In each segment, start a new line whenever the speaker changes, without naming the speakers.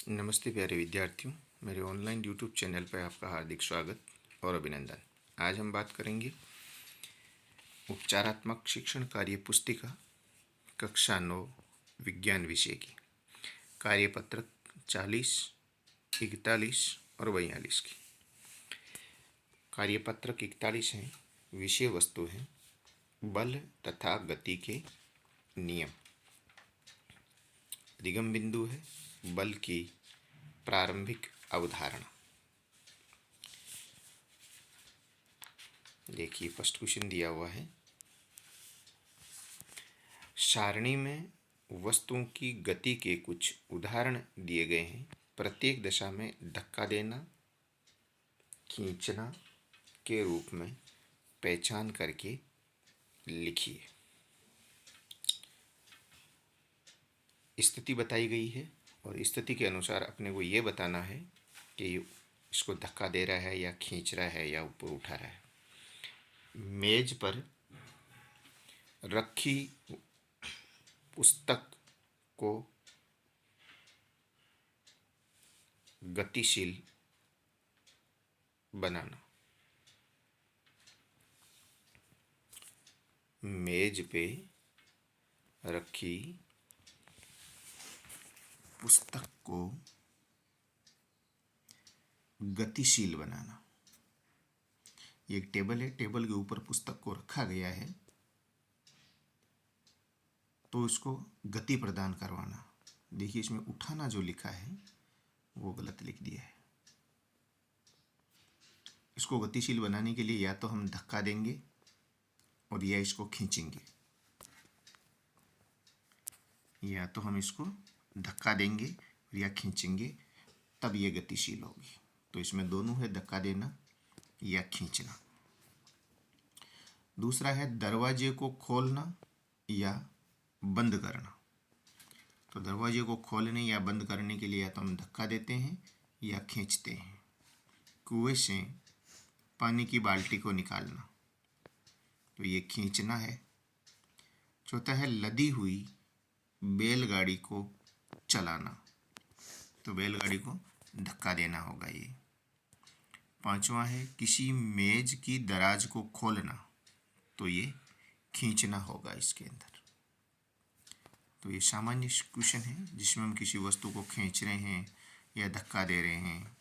नमस्ते प्यारे विद्यार्थियों, मेरे ऑनलाइन यूट्यूब चैनल पर आपका हार्दिक स्वागत और अभिनंदन। आज हम बात करेंगे उपचारात्मक शिक्षण कार्य पुस्तिका कक्षा 9 विज्ञान विषय की कार्यपत्रक 40, 41 और 42 की। कार्यपत्रक 41 है, विषय वस्तु है बल तथा गति के नियम। अधिगम बिंदु है बल की प्रारंभिक अवधारणा। देखिए, फर्स्ट क्वेश्चन दिया हुआ है, सारणी में वस्तुओं की गति के कुछ उदाहरण दिए गए हैं। प्रत्येक दशा में धक्का देना, खींचना के रूप में पहचान करके लिखिए। स्थिति बताई गई है और स्थिति के अनुसार अपने को ये बताना है कि इसको धक्का दे रहा है या खींच रहा है या ऊपर उठा रहा है। मेज पर रखी पुस्तक को गतिशील बनाना। मेज पे रखी पुस्तक को गतिशील बनाना। ये एक टेबल है, टेबल के ऊपर पुस्तक को रखा गया है तो इसको गति प्रदान करवाना। देखिए, इसमें उठाना जो लिखा है वो गलत लिख दिया है। इसको गतिशील बनाने के लिए या तो हम धक्का देंगे और या इसको खींचेंगे, या तो हम इसको धक्का देंगे या खींचेंगे, तब ये गतिशील होगी। तो इसमें दोनों है, धक्का देना या खींचना। दूसरा है दरवाजे को खोलना या बंद करना। तो दरवाजे को खोलने या बंद करने के लिए या तो हम धक्का देते हैं या खींचते हैं। कुएं से पानी की बाल्टी को निकालना, तो ये खींचना है। चौथा है लदी हुई बैलगाड़ी को चलाना, तो बैलगाड़ी को धक्का देना होगा ये। पांचवा है किसी मेज की दराज को खोलना, तो ये खींचना होगा इसके अंदर। तो ये सामान्य क्वेश्चन है जिसमें हम किसी वस्तु को खींच रहे हैं या धक्का दे रहे हैं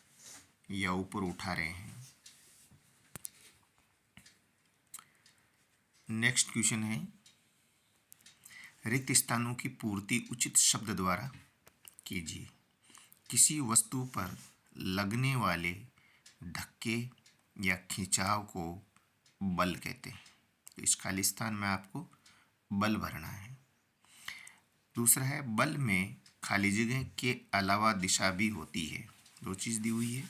या ऊपर उठा रहे हैं। नेक्स्ट क्वेश्चन है, रिक्त स्थानों की पूर्ति उचित शब्द द्वारा कीजिए। किसी वस्तु पर लगने वाले धक्के या खिंचाव को बल कहते हैं। तो इस खाली स्थान में आपको बल भरना है। दूसरा है बल में खाली जगह के अलावा दिशा भी होती है। दो चीज़ दी हुई है,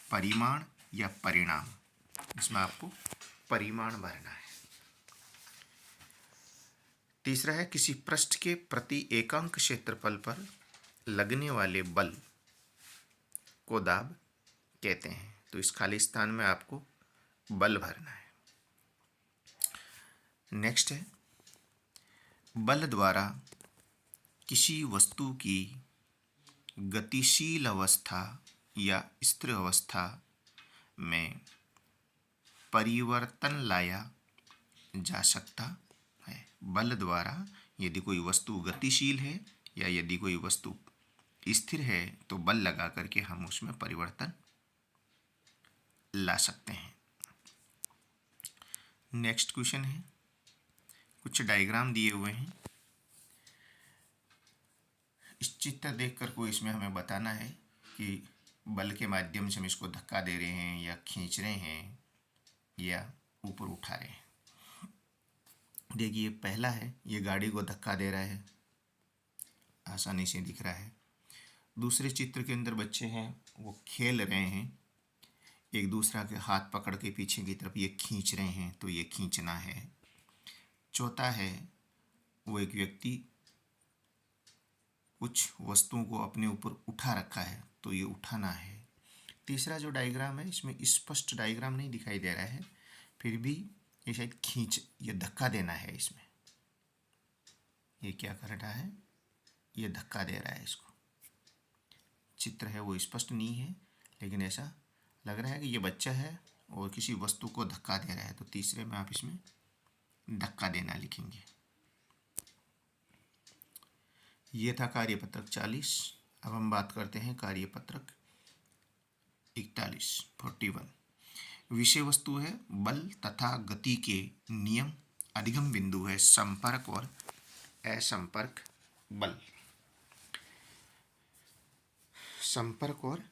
परिमाण या परिणाम। इसमें आपको परिमाण भरना है। तीसरा है किसी पृष्ठ के प्रति एकांक क्षेत्रफल पर लगने वाले बल को दाब कहते हैं। तो इस खाली स्थान में आपको बल भरना है। नेक्स्ट है बल द्वारा किसी वस्तु की गतिशील अवस्था या स्थिर अवस्था में परिवर्तन लाया जा सकता है। बल द्वारा यदि कोई वस्तु गतिशील है या यदि कोई वस्तु स्थिर है तो बल लगा करके हम उसमें परिवर्तन ला सकते हैं। नेक्स्ट क्वेश्चन है, कुछ डायग्राम दिए हुए हैं। इस चित्र देखकर को इसमें हमें बताना है कि बल के माध्यम से हम इसको धक्का दे रहे हैं या खींच रहे हैं या ऊपर उठा रहे हैं। देखिए, पहला है ये गाड़ी को धक्का दे रहा है, आसानी से दिख रहा है। दूसरे चित्र के अंदर बच्चे हैं, वो खेल रहे हैं, एक दूसरा के हाथ पकड़ के पीछे की तरफ ये खींच रहे हैं, तो ये खींचना है। चौथा है वो एक व्यक्ति कुछ वस्तुओं को अपने ऊपर उठा रखा है, तो ये उठाना है। तीसरा जो डायग्राम है इसमें स्पष्ट डायग्राम नहीं दिखाई दे रहा है, फिर भी ये शायद खींच ये धक्का देना है। इसमें ये क्या कर रहा है, ये धक्का दे रहा है इसको। चित्र है वो स्पष्ट नहीं है, लेकिन ऐसा लग रहा है कि ये बच्चा है और किसी वस्तु को धक्का दे रहा है, तो तीसरे में आप इसमें धक्का देना लिखेंगे। ये था कार्यपत्रक 40। अब हम बात करते हैं कार्यपत्रक 41। विषय वस्तु है बल तथा गति के नियम। अधिगम बिंदु है संपर्क और असंपर्क बल। संपर्क और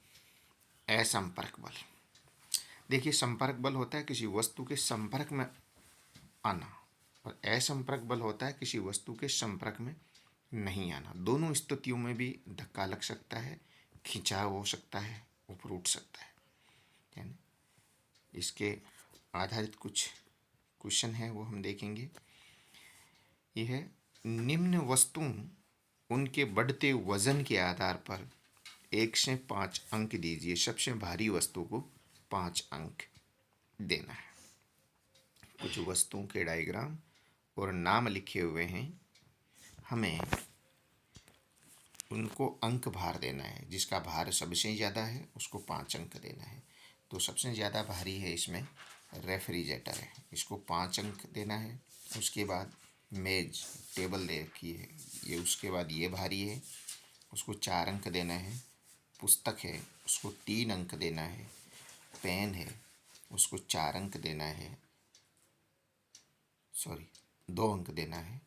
असंपर्क बल। देखिए, संपर्क बल होता है किसी वस्तु के संपर्क में आना, और असंपर्क बल होता है किसी वस्तु के संपर्क में नहीं आना। दोनों स्थितियों में भी धक्का लग सकता है, खिंचाव हो सकता है, ऊपर उठ सकता है। इसके आधारित कुछ क्वेश्चन है वो हम देखेंगे। यह है, निम्न वस्तुओं उनके बढ़ते वजन के आधार पर 1 से 5 अंक दीजिए। सबसे भारी वस्तु को 5 अंक देना है। कुछ वस्तुओं के डायग्राम और नाम लिखे हुए हैं, हमें उनको अंक भार देना है। जिसका भार सबसे ज़्यादा है उसको 5 अंक देना है। तो सबसे ज़्यादा भारी है इसमें रेफ्रिजरेटर है, इसको 5 अंक देना है। उसके बाद मेज, टेबल दे रखी है ये, उसके बाद ये भारी है, उसको 4 अंक देना है। पुस्तक है, उसको 3 अंक देना है। पेन है, उसको 4 अंक देना है, 2 अंक देना है।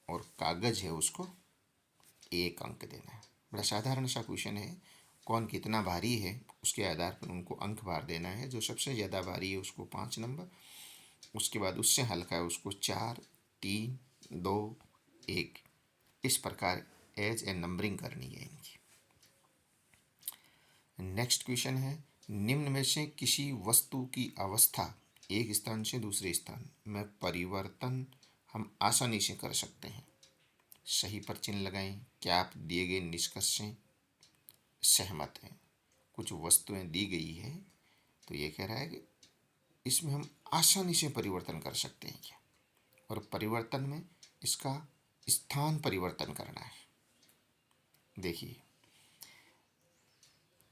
और कागज़ है, उसको 1 अंक देना है। बड़ा साधारण सा क्वेश्चन है। कौन कितना भारी है उसके आधार पर उनको अंक भार देना है। जो सबसे ज़्यादा भारी है उसको 5 नंबर, उसके बाद उससे हल्का है उसको 4, 3, 2, 1, इस प्रकार एज ए नंबरिंग करनी है इनकी। नेक्स्ट क्वेश्चन है, निम्न में से किसी वस्तु की अवस्था एक स्थान से दूसरे स्थान में परिवर्तन हम आसानी से कर सकते हैं। सही पर चिन्ह लगाएं। क्या आप दिए गए निष्कर्ष से सहमत हैं? कुछ वस्तुएं दी गई है तो ये कह रहा है कि इसमें हम आसानी से परिवर्तन कर सकते हैं क्या, और परिवर्तन में इसका स्थान परिवर्तन करना है। देखिए,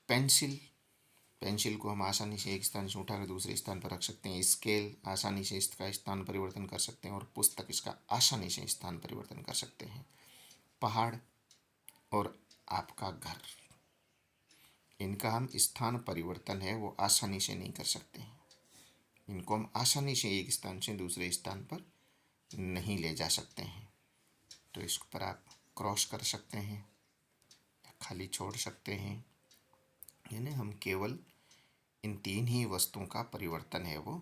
पेंसिल को हम आसानी से एक स्थान से उठाकर दूसरे स्थान पर रख सकते हैं। स्केल आसानी से इसका स्थान परिवर्तन कर सकते हैं, और पुस्तक इसका आसानी से स्थान परिवर्तन कर सकते हैं। पहाड़ और आपका घर, इनका हम स्थान परिवर्तन है वो आसानी से नहीं कर सकते हैं। इनको हम आसानी से एक स्थान से दूसरे स्थान पर नहीं ले जा सकते हैं। तो इस पर आप क्रॉस कर सकते हैं, खाली छोड़ सकते हैं। यानी हम केवल इन 3 ही वस्तुओं का परिवर्तन है वो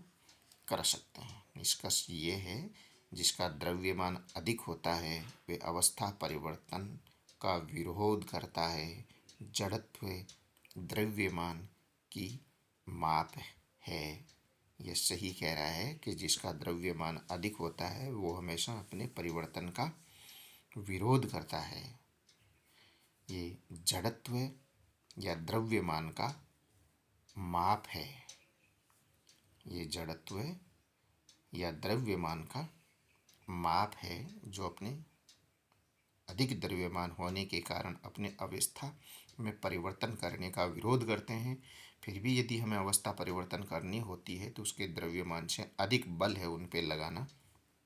कर सकते हैं। निष्कर्ष ये है, जिसका द्रव्यमान अधिक होता है वे अवस्था परिवर्तन का विरोध करता है। जड़त्व द्रव्यमान की माप है। यह सही कह रहा है कि जिसका द्रव्यमान अधिक होता है वो हमेशा अपने परिवर्तन का विरोध करता है। ये जड़त्व या द्रव्यमान का माप है। ये जड़त्व या द्रव्यमान का माप है, जो अपने अधिक द्रव्यमान होने के कारण अपने अवस्था में परिवर्तन करने का विरोध करते हैं। फिर भी यदि हमें अवस्था परिवर्तन करनी होती है तो उसके द्रव्यमान से अधिक बल है उन पे लगाना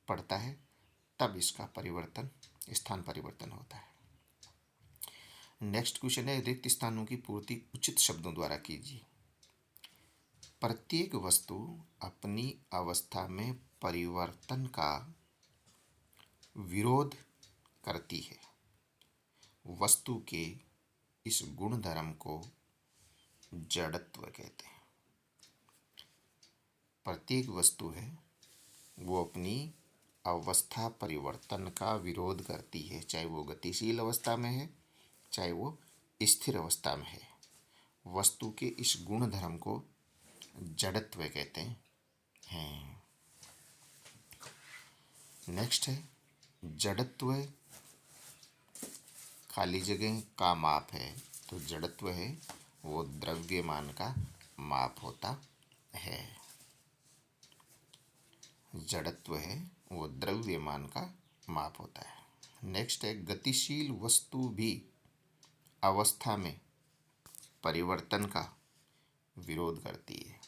पड़ता है, तब इसका परिवर्तन, स्थान परिवर्तन होता है। नेक्स्ट क्वेश्चन है, रिक्त स्थानों की पूर्ति उचित शब्दों द्वारा कीजिए। प्रत्येक वस्तु अपनी अवस्था में परिवर्तन का विरोध करती है। वस्तु के इस गुणधर्म को जड़त्व कहते हैं। प्रत्येक वस्तु है वो अपनी अवस्था परिवर्तन का विरोध करती है, चाहे वो गतिशील अवस्था में है चाहे वो स्थिर अवस्था में है। वस्तु के इस गुणधर्म को जड़त्व कहते हैं। नेक्स्ट है, जड़त्व खाली जगह का माप है, तो जड़त्व है वो द्रव्यमान का माप होता है। जड़त्व है वो द्रव्यमान का माप होता है। नेक्स्ट है, गतिशील वस्तु भी अवस्था में परिवर्तन का विरोध करती है।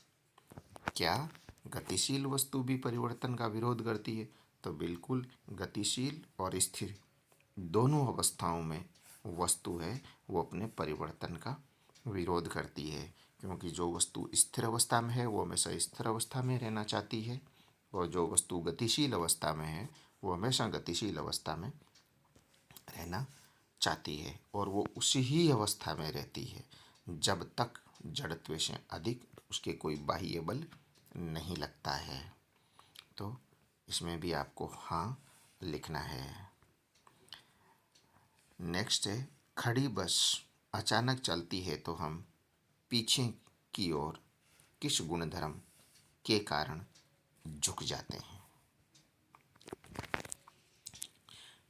क्या गतिशील वस्तु भी परिवर्तन का विरोध करती है? तो बिल्कुल, गतिशील और स्थिर दोनों अवस्थाओं में वस्तु है वो अपने परिवर्तन का विरोध करती है, क्योंकि जो वस्तु स्थिर अवस्था में है वो हमेशा स्थिर अवस्था में रहना चाहती है, और जो वस्तु गतिशील अवस्था में है वो हमेशा गतिशील अवस्था में रहना चाहती है, और वो उसी ही अवस्था में रहती है जब तक जड़त्व से अधिक उसके कोई बाह्य बल नहीं लगता है। तो इसमें भी आपको हाँ लिखना है। नेक्स्ट है, खड़ी बस अचानक चलती है तो हम पीछे की ओर किस गुणधर्म के कारण झुक जाते हैं?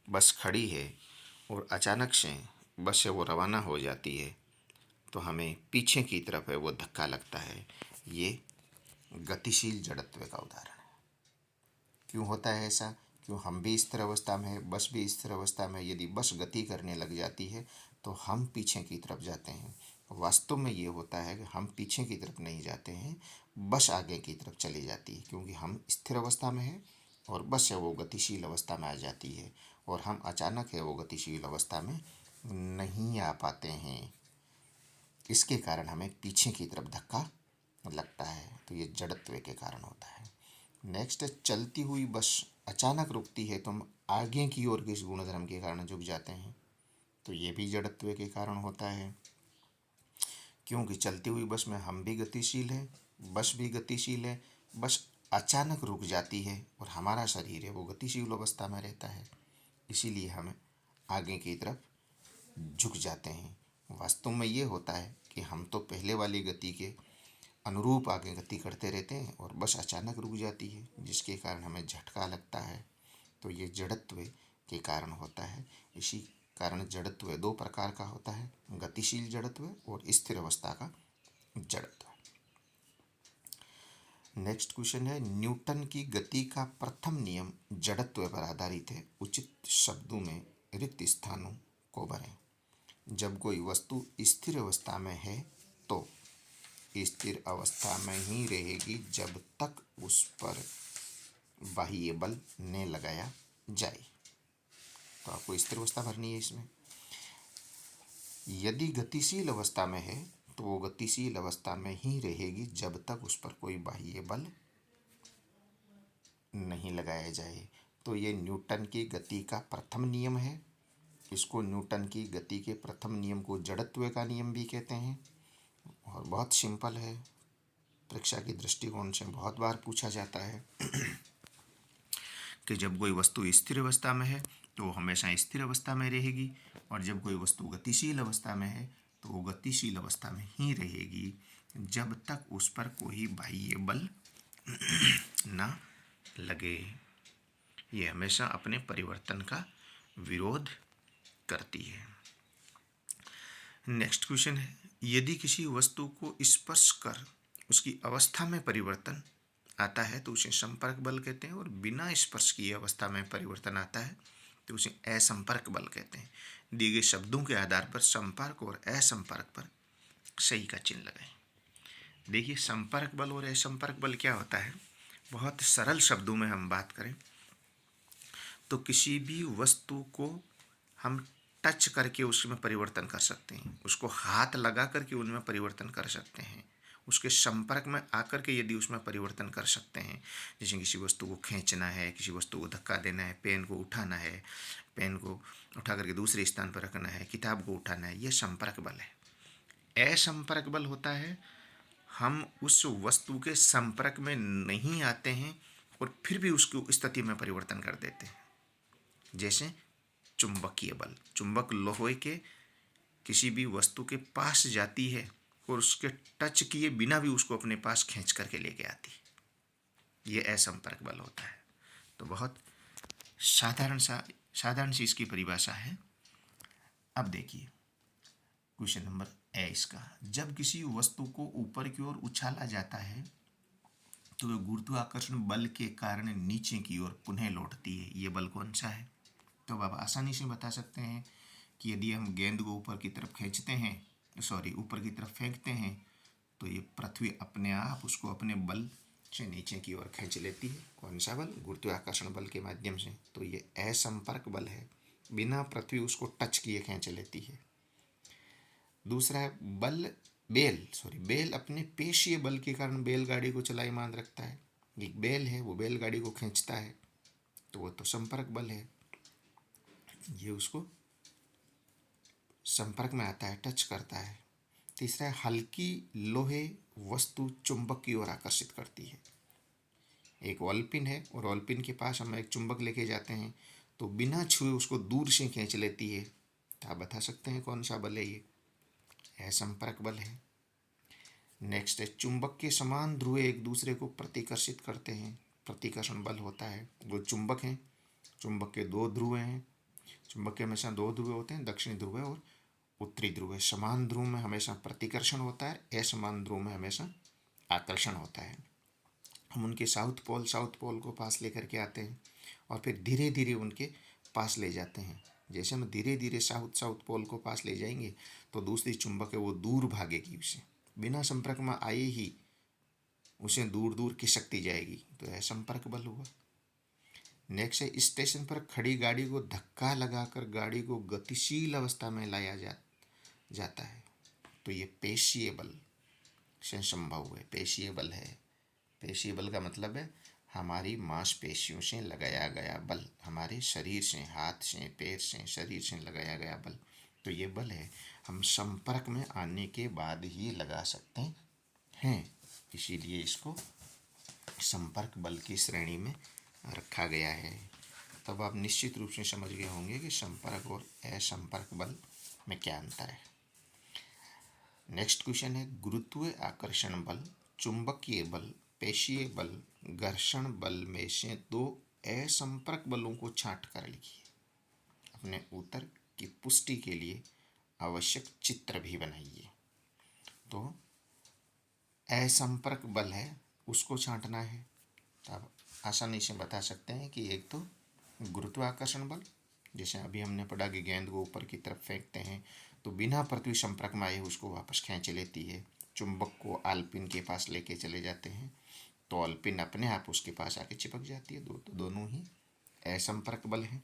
बस खड़ी है और अचानक से बस से वो रवाना हो जाती है तो हमें पीछे की तरफ है वो धक्का लगता है। ये गतिशील जड़त्व का उदाहरण है। क्यों होता है ऐसा? क्यों हम भी स्थिर अवस्था में है, बस भी स्थिर अवस्था में। यदि बस गति करने लग जाती है तो हम पीछे की तरफ जाते हैं। वास्तव में ये होता है कि हम पीछे की तरफ नहीं जाते हैं, बस आगे की तरफ चली जाती है, क्योंकि हम स्थिर अवस्था में है और बस है वो गतिशील अवस्था में आ जाती है, और हम अचानक है वो गतिशील अवस्था में नहीं आ पाते हैं। इसके कारण हमें पीछे की तरफ धक्का लगता है, तो ये जड़त्व के कारण होता है। नेक्स्ट है, चलती हुई बस अचानक रुकती है तो हम आगे की ओर किस गुणधर्म के कारण झुक जाते हैं? तो ये भी जड़त्व के कारण होता है, क्योंकि चलती हुई बस में हम भी गतिशील हैं, बस भी गतिशील है, बस अचानक रुक जाती है और हमारा शरीर है वो गतिशील अवस्था में रहता है, इसीलिए हम आगे की तरफ झुक जाते हैं। वास्तव में ये होता है कि हम तो पहले वाली गति के अनुरूप आगे गति करते रहते हैं और बस अचानक रुक जाती है, जिसके कारण हमें झटका लगता है। तो ये जड़त्व के कारण होता है। इसी कारण जड़त्व दो प्रकार का होता है, गतिशील जड़त्व और स्थिर अवस्था का जड़त्व। नेक्स्ट क्वेश्चन है, न्यूटन की गति का प्रथम नियम जड़त्व पर आधारित है, उचित शब्दों में रिक्त स्थानों को भरें। जब कोई वस्तु स्थिर अवस्था में है तो स्थिर अवस्था में ही रहेगी जब तक उस पर बाह्य बल न लगाया जाए। तो आपको स्थिर अवस्था भरनी है इसमें। यदि गतिशील अवस्था में है तो वो गतिशील अवस्था में ही रहेगी जब तक उस पर कोई बाह्य बल नहीं लगाया जाए। तो ये न्यूटन की गति का प्रथम नियम है। इसको न्यूटन की गति के प्रथम नियम को जड़त्व का नियम भी कहते हैं, और बहुत सिंपल है। परीक्षा के दृष्टिकोण से बहुत बार पूछा जाता है कि जब कोई वस्तु स्थिर अवस्था में है तो वो हमेशा स्थिर अवस्था में रहेगी, और जब कोई वस्तु गतिशील अवस्था में है तो वो गतिशील अवस्था में ही रहेगी जब तक उस पर कोई बाह्य बल ना लगे। ये हमेशा अपने परिवर्तन का विरोध करती है। नेक्स्ट क्वेश्चन है, यदि किसी वस्तु को स्पर्श कर उसकी अवस्था में परिवर्तन आता है तो उसे संपर्क बल कहते हैं, और बिना स्पर्श किए अवस्था में परिवर्तन आता है तो उसे असंपर्क बल कहते हैं। दिए गए शब्दों के आधार पर संपर्क और असंपर्क पर सही का चिन्ह लगाएं। देखिए, संपर्क बल और असंपर्क बल क्या होता है। बहुत सरल शब्दों में हम बात करें तो किसी भी वस्तु को हम टच करके उसमें परिवर्तन कर सकते हैं, उसको हाथ लगा करके उनमें परिवर्तन कर सकते हैं, उसके संपर्क में आकर के यदि उसमें परिवर्तन कर सकते हैं। जैसे किसी वस्तु को खींचना है, किसी वस्तु को धक्का देना है, पेन को उठाना है, पेन को उठा करके दूसरे स्थान पर रखना है, किताब को उठाना है, यह संपर्क बल है। असंपर्क बल होता है, हम उस वस्तु के संपर्क में नहीं आते हैं और फिर भी उसको स्थिति में परिवर्तन कर देते हैं। जैसे चुंबकीय बल, चुंबक लोहे के किसी भी वस्तु के पास जाती है और उसके टच किए बिना भी उसको अपने पास खींच करके लेके आती है, ये असंपर्क बल होता है। तो बहुत साधारण सी इसकी परिभाषा है। अब देखिए क्वेश्चन नंबर ए इसका, जब किसी वस्तु को ऊपर की ओर उछाला जाता है तो वह गुरुत्वाकर्षण बल के कारण नीचे की ओर पुनः लौटती है। ये बल कौन सा है? तो अब आप आसानी से बता सकते हैं कि यदि हम गेंद को ऊपर की तरफ खींचते हैं सॉरी ऊपर की तरफ फेंकते हैं तो ये पृथ्वी अपने आप उसको अपने बल से नीचे की ओर खींच लेती है। कौन सा बल? गुरुत्वाकर्षण बल के माध्यम से। तो ये असंपर्क बल है, बिना पृथ्वी उसको टच किए खींच लेती है। दूसरा है बेल अपने पेशीय बल के कारण बैलगाड़ी को चलायमान रखता है। एक बेल है, वो बैलगाड़ी को खींचता है, तो वो तो संपर्क बल है, ये उसको संपर्क में आता है, टच करता है। तीसरा है हल्की लोहे वस्तु चुंबक की ओर आकर्षित करती है। एक वॉलपिन है और वॉलपिन के पास हम एक चुंबक लेके जाते हैं तो बिना छुए उसको दूर से खींच लेती है। तो आप बता सकते हैं कौन सा बल है? ये संपर्क बल है। नेक्स्ट है चुंबक के समान ध्रुव एक दूसरे को प्रतिकर्षित करते हैं, प्रतिकर्षण बल होता है। वो चुंबक हैं, चुंबक के दो ध्रुव हैं, चुंबक के हमेशा दो ध्रुव होते हैं, दक्षिणी ध्रुव है और उत्तरी ध्रुव है। समान ध्रुव में हमेशा प्रतिकर्षण होता है, असमान ध्रुव में हमेशा आकर्षण होता है। हम उनके साउथ पोल को पास लेकर के आते हैं और फिर धीरे धीरे उनके पास ले जाते हैं। जैसे हम धीरे धीरे साउथ पोल को पास ले जाएंगे तो दूसरी चुंबक है वो दूर भागेगी, उसे बिना संपर्क में आए ही उसे दूर दूर खिसकती जाएगी, तो यह संपर्क बल हुआ। नेक्स्ट है स्टेशन पर खड़ी गाड़ी को धक्का लगाकर गाड़ी को गतिशील अवस्था में लाया जाता है, तो ये पेशीय बल से संभव है। पेशीय बल है, पेशीय बल का मतलब है हमारी मांसपेशियों से लगाया गया बल, हमारे शरीर से, हाथ से, पैर से, शरीर से लगाया गया बल, तो ये बल है। हम संपर्क में आने के बाद ही लगा सकते हैं, इसीलिए इसको संपर्क बल की श्रेणी में रखा गया है। तब आप निश्चित रूप से समझ गए होंगे कि संपर्क और असंपर्क बल में क्या अंतर है। नेक्स्ट क्वेश्चन है गुरुत्व आकर्षण बल, चुंबकीय बल, पेशीय बल, घर्षण बल में से दो असंपर्क बलों को छांट कर लिखिए। अपने उत्तर की पुष्टि के लिए आवश्यक चित्र भी बनाइए। तो असंपर्क बल है, उसको छांटना है, तो आप आसानी से बता सकते हैं कि एक तो गुरुत्वाकर्षण बल, जैसे अभी हमने पढ़ा कि गेंद को ऊपर की तरफ फेंकते हैं तो बिना पृथ्वी संपर्क में आए उसको वापस खींच लेती है। चुंबक को आलपिन के पास लेके चले जाते हैं तो आलपिन अपने आप उसके पास आके चिपक जाती है। तो दोनों ही असंपर्क बल हैं,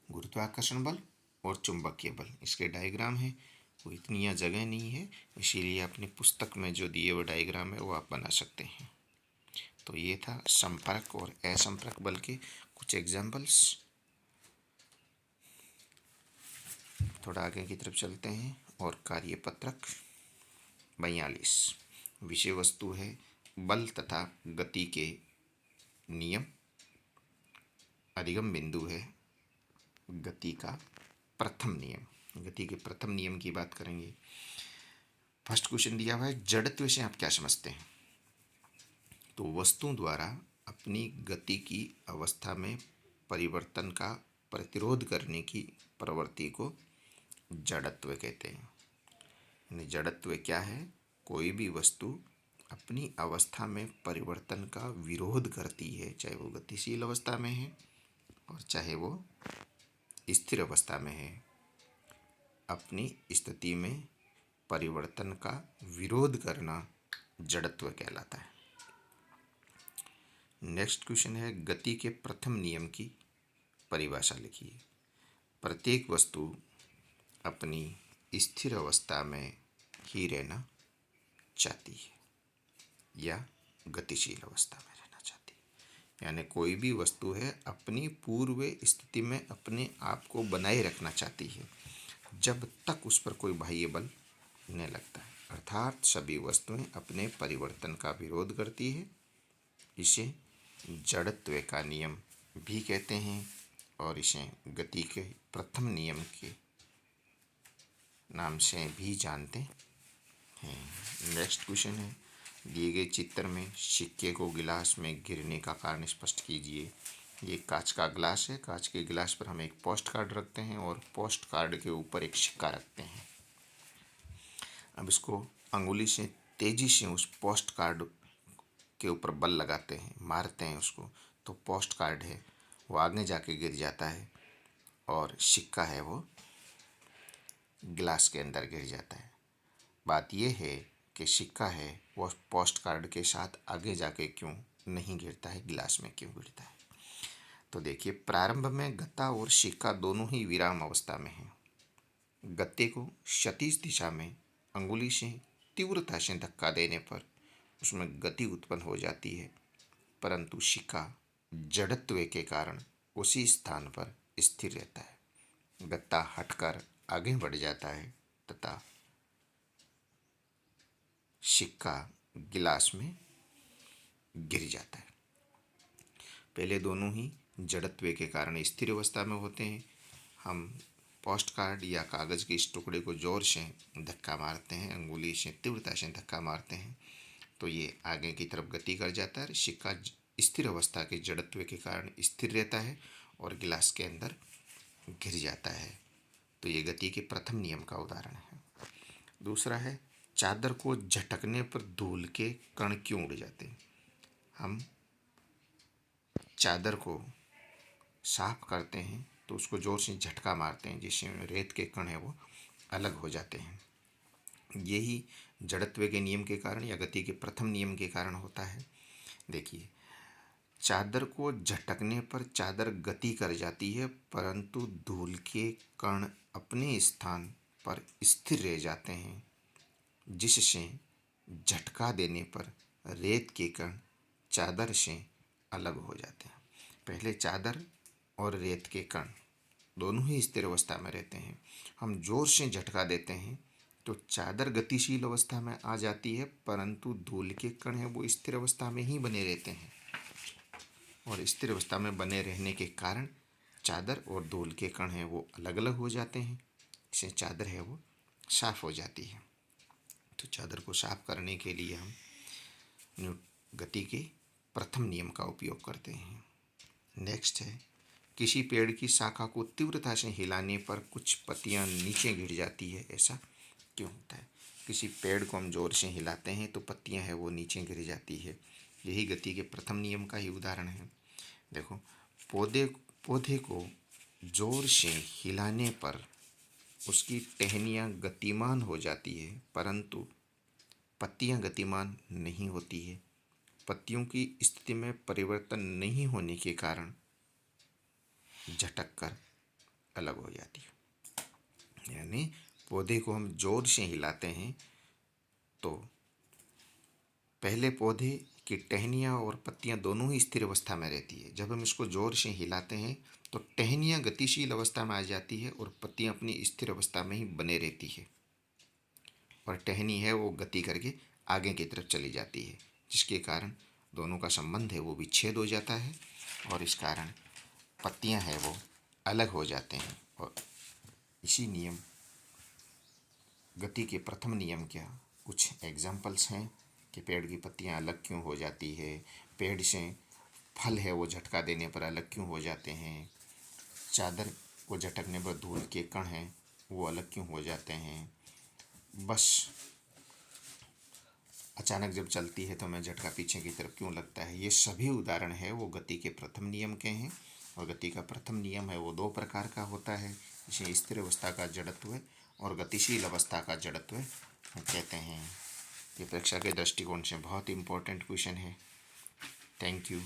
गुरुत्वाकर्षण बल और चुंबकीय बल। इसके डायग्राम है, वो इतनी यहाँ जगह नहीं है, इसीलिए अपनी पुस्तक में जो दिए हुए डायग्राम है वो आप बना सकते हैं। तो ये था संपर्क और असंपर्क बल के कुछ एग्जाम्पल्स। थोड़ा आगे की तरफ चलते हैं और कार्यपत्रक 42 विषय वस्तु है बल तथा गति के नियम। अधिगम बिंदु है गति का प्रथम नियम। गति के प्रथम नियम की बात करेंगे। फर्स्ट क्वेश्चन दिया हुआ है जड़त्व से आप क्या समझते हैं? तो वस्तु द्वारा अपनी गति की अवस्था में परिवर्तन का प्रतिरोध करने की प्रवृत्ति को जड़त्व कहते हैं। जड़त्व क्या है? कोई भी वस्तु अपनी अवस्था में परिवर्तन का विरोध करती है, चाहे वो गतिशील अवस्था में है और चाहे वो स्थिर अवस्था में है। अपनी स्थिति में परिवर्तन का विरोध करना जड़त्व कहलाता है। नेक्स्ट क्वेश्चन है गति के प्रथम नियम की परिभाषा लिखिए। प्रत्येक वस्तु अपनी स्थिर अवस्था में ही रहना चाहती है या गतिशील अवस्था में रहना चाहती है। यानी कोई भी वस्तु है अपनी पूर्व स्थिति में अपने आप को बनाए रखना चाहती है जब तक उस पर कोई बाह्य बल नहीं लगता है। अर्थात सभी वस्तुएं अपने परिवर्तन का विरोध करती है। इसे जड़त्व का नियम भी कहते हैं और इसे गति के प्रथम नियम के नाम से भी जानते हैं। नेक्स्ट क्वेश्चन है दिए गए चित्र में सिक्के को गिलास में गिरने का कारण स्पष्ट कीजिए। ये कांच का गिलास है, कांच के गिलास पर हम एक पोस्ट कार्ड रखते हैं और पोस्ट कार्ड के ऊपर एक सिक्का रखते हैं। अब इसको अंगुली से तेजी से उस पोस्ट कार्ड के ऊपर बल लगाते हैं, मारते हैं उसको, तो पोस्ट कार्ड है वो आगे जाके गिर जाता है और सिक्का है वो गिलास के अंदर गिर जाता है। बात यह है कि सिक्का है वो पोस्ट कार्ड के साथ आगे जाके क्यों नहीं गिरता है, गिलास में क्यों गिरता है। तो देखिए, प्रारंभ में गत्ता और सिक्का दोनों ही विराम अवस्था में हैं। गत्ते को क्षैतिज दिशा में अंगुली से तीव्रता से धक्का देने पर उसमें गति उत्पन्न हो जाती है, परंतु सिक्का जड़त्व के कारण उसी स्थान पर स्थिर रहता है। गत्ता हटकर आगे बढ़ जाता है तथा सिक्का गिलास में गिर जाता है। पहले दोनों ही जड़त्व के कारण स्थिर अवस्था में होते हैं। हम पोस्ट कार्ड या कागज़ के इस टुकड़े को जोर से धक्का मारते हैं, अंगुली से तीव्रता से धक्का मारते हैं तो ये आगे की तरफ गति कर जाता है। सिक्का स्थिर अवस्था के जड़त्व के कारण स्थिर रहता है और गिलास के अंदर गिर जाता है। तो ये गति के प्रथम नियम का उदाहरण है। दूसरा है, चादर को झटकने पर धूल के कण क्यों उड़ जाते हैं। हम चादर को साफ करते हैं तो उसको जोर से झटका मारते हैं, जिससे रेत के कण है वो अलग हो जाते हैं। यही जड़त्व के नियम के कारण या गति के प्रथम नियम के कारण होता है। देखिए, चादर को झटकने पर चादर गति कर जाती है, परंतु धूल के कण अपने स्थान पर स्थिर रह जाते हैं, जिससे झटका देने पर रेत के कण चादर से अलग हो जाते हैं। पहले चादर और रेत के कण दोनों ही स्थिर अवस्था में रहते हैं। हम जोर से झटका देते हैं तो चादर गतिशील अवस्था में आ जाती है, परंतु धूल के कण है वो स्थिर अवस्था में ही बने रहते हैं और स्थिर अवस्था में बने रहने के कारण चादर और धूल के कण है वो अलग अलग हो जाते हैं, इससे चादर है वो साफ हो जाती है। तो चादर को साफ करने के लिए हम गति के प्रथम नियम का उपयोग करते हैं। नेक्स्ट है, किसी पेड़ की शाखा को तीव्रता से हिलाने पर कुछ पत्तियां नीचे गिर जाती है, ऐसा क्यों होता है। किसी पेड़ को हम जोर से हिलाते हैं तो पत्तियां है वो नीचे गिर जाती है। यही गति के प्रथम नियम का ही उदाहरण है। देखो, पौधे को जोर से हिलाने पर उसकी टहनियाँ गतिमान हो जाती है, परंतु पत्तियां गतिमान नहीं होती है। पत्तियों की स्थिति में परिवर्तन नहीं होने के कारण झटक कर अलग हो जाती है। यानी पौधे को हम जोर से हिलाते हैं तो पहले पौधे की टहनियाँ और पत्तियां दोनों ही स्थिर अवस्था में रहती है। जब हम इसको जोर से हिलाते हैं तो टहनियाँ गतिशील अवस्था में आ जाती है और पत्तियां अपनी स्थिर अवस्था में ही बने रहती है और टहनी है वो गति करके आगे की तरफ चली जाती है, जिसके कारण दोनों का संबंध है वो विच्छेद हो जाता है और इस कारण पत्तियां है वो अलग हो जाते हैं। और इसी नियम गति के प्रथम नियम क्या कुछ एग्जाम्पल्स हैं कि पेड़ की पत्तियां अलग क्यों हो जाती है, पेड़ से फल है वो झटका देने पर अलग क्यों हो जाते हैं, चादर को झटकने पर धूल के कण हैं वो अलग क्यों हो जाते हैं, बस अचानक जब चलती है तो हमें झटका पीछे की तरफ क्यों लगता है। ये सभी उदाहरण है वो गति के प्रथम नियम के हैं। और गति का प्रथम नियम है वो दो प्रकार का होता है, इसे स्थिर अवस्था का जड़त्व और गतिशील अवस्था का जड़त्व कहते हैं। ये परीक्षा के दृष्टिकोण से बहुत इंपॉर्टेंट क्वेश्चन है। Thank you.